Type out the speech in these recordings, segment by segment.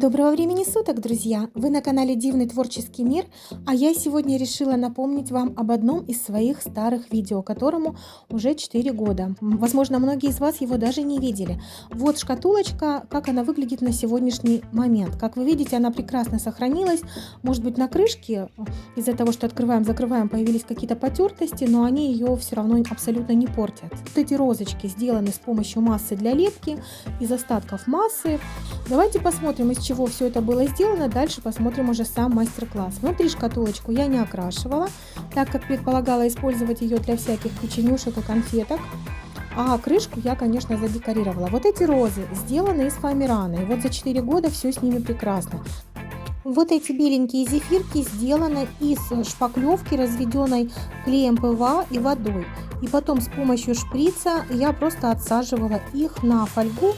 Доброго времени суток, друзья! Вы на канале Дивный творческий мир, а я сегодня решила напомнить вам об одном из своих старых видео, которому уже 4 года. Возможно, многие из вас его даже не видели. Вот шкатулочка, как она выглядит на сегодняшний момент. Как вы видите, она прекрасно сохранилась. Может быть, на крышке из-за того, что открываем, закрываем, появились какие-то потертости, но они ее все равно абсолютно не портят. Вот эти розочки сделаны с помощью массы для лепки, из остатков массы. Давайте посмотрим, из чего все это было сделано. Дальше посмотрим уже сам мастер-класс. Внутри шкатулочку я не окрашивала, так как предполагала использовать ее для всяких печенюшек и конфеток. А крышку я, конечно, задекорировала. Вот эти розы сделаны из фоамирана. И вот за 4 года все с ними прекрасно. Вот эти беленькие зефирки сделаны из шпаклевки, разведенной клеем ПВА и водой. И потом с помощью шприца я просто отсаживала их на фольгу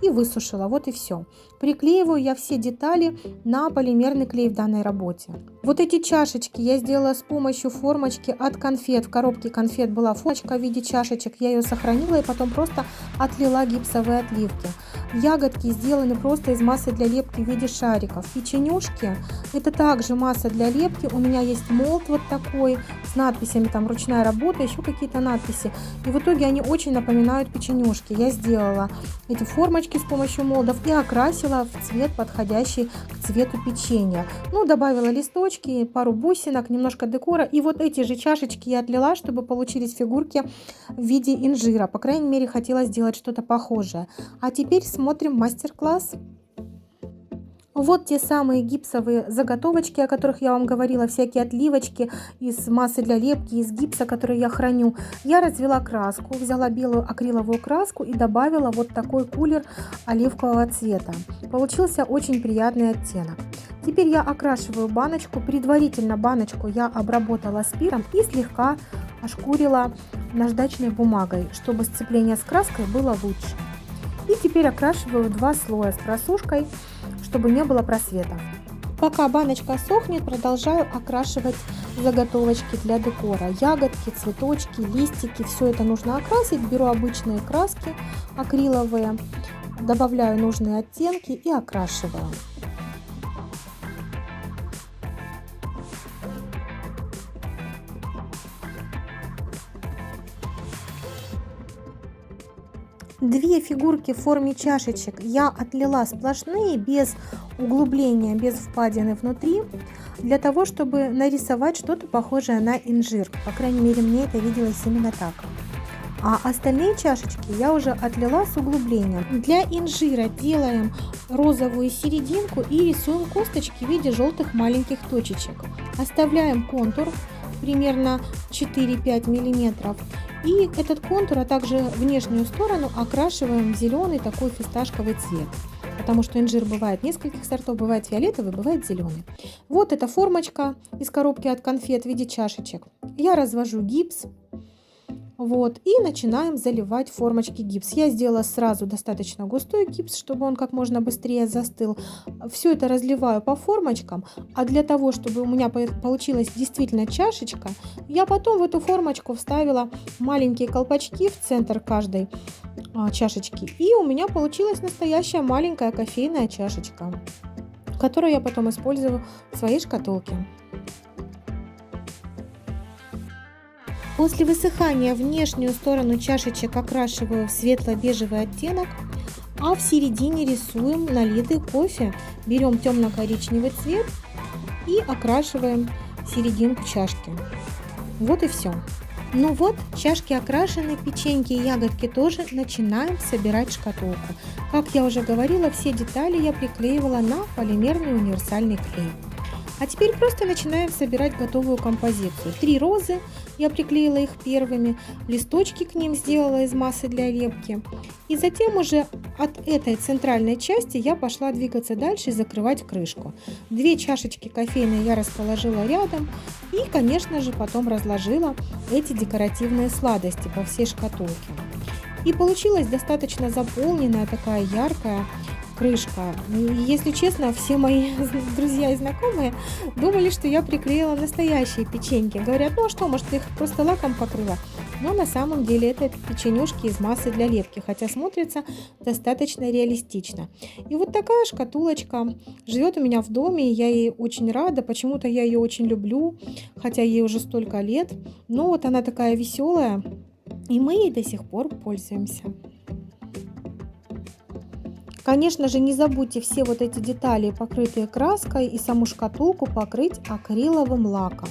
и высушила. Вот и все. Приклеиваю я все детали на полимерный клей в данной работе. Вот эти чашечки я сделала с помощью формочки от конфет. В коробке конфет была формочка в виде чашечек. Я ее сохранила и потом просто отлила гипсовые отливки. Ягодки сделаны просто из массы для лепки в виде шариков. Печенюшки — это также масса для лепки. У меня есть молд вот такой с надписями, там ручная работа, еще какие-то надписи. И в итоге они очень напоминают печенюшки. Я сделала эти формочки с помощью молдов и окрасила в цвет, подходящий к цвету печенья. Ну, добавила листочки, пару бусинок, немножко декора. И вот эти же чашечки я отлила, чтобы получились фигурки в виде инжира. По крайней мере, хотела сделать что-то похожее. А теперь смотрим мастер-класс. Вот те самые гипсовые заготовочки, о которых я вам говорила, всякие отливочки из массы для лепки, из гипса, который я храню. Я развела краску, взяла белую акриловую краску и добавила вот такой кулер оливкового цвета. Получился очень приятный оттенок. Теперь я окрашиваю баночку. Предварительно баночку я обработала спиртом и слегка ошкурила наждачной бумагой, чтобы сцепление с краской было лучше. И теперь окрашиваю 2 слоя с просушкой, чтобы не было просветов. Пока баночка сохнет, продолжаю окрашивать заготовочки для декора. Ягодки, цветочки, листики, все это нужно окрасить. Беру обычные краски акриловые, добавляю нужные оттенки и окрашиваю. Две фигурки в форме чашечек я отлила сплошные, без углубления, без впадины внутри, для того, чтобы нарисовать что-то похожее на инжир. По крайней мере, мне это виделось именно так. А остальные чашечки я уже отлила с углублением. Для инжира делаем розовую серединку и рисуем косточки в виде желтых маленьких точечек. Оставляем контур примерно 4-5 миллиметров. И этот контур, а также внешнюю сторону окрашиваем в зеленый такой фисташковый цвет. Потому что инжир бывает нескольких сортов, бывает фиолетовый, бывает зеленый. Вот эта формочка из коробки от конфет в виде чашечек. Я развожу гипс. Вот, и начинаем заливать формочки гипс. Я сделала сразу достаточно густой гипс, чтобы он как можно быстрее застыл. Все это разливаю по формочкам, а для того, чтобы у меня получилась действительно чашечка, я потом в эту формочку вставила маленькие колпачки в центр каждой чашечки. И у меня получилась настоящая маленькая кофейная чашечка, которую я потом использую в своей шкатулке. После высыхания внешнюю сторону чашечек окрашиваю в светло-бежевый оттенок, а в середине рисуем налитый кофе. Берем темно-коричневый цвет и окрашиваем серединку чашки. Вот и все. Ну вот, чашки окрашены, печеньки и ягодки тоже. Начинаем собирать шкатулку. Как я уже говорила, все детали я приклеивала на полимерный универсальный клей. А теперь просто начинаем собирать готовую композицию. 3 розы, я приклеила их первыми, листочки к ним сделала из массы для лепки. И затем уже от этой центральной части я пошла двигаться дальше и закрывать крышку. 2 чашечки кофейные я расположила рядом и, конечно же, потом разложила эти декоративные сладости по всей шкатулке. И получилась достаточно заполненная, такая яркая крышка. Если честно, все мои друзья и знакомые думали, что я приклеила настоящие печеньки. Говорят, ну а что, может, ты их просто лаком покрыла? Но на самом деле это печенюшки из массы для лепки, хотя смотрится достаточно реалистично. И вот такая шкатулочка живет у меня в доме, и я ей очень рада. Почему-то я ее очень люблю, хотя ей уже столько лет. Но вот она такая веселая, и мы ей до сих пор пользуемся. Конечно же, не забудьте все вот эти детали, покрытые краской, и саму шкатулку покрыть акриловым лаком.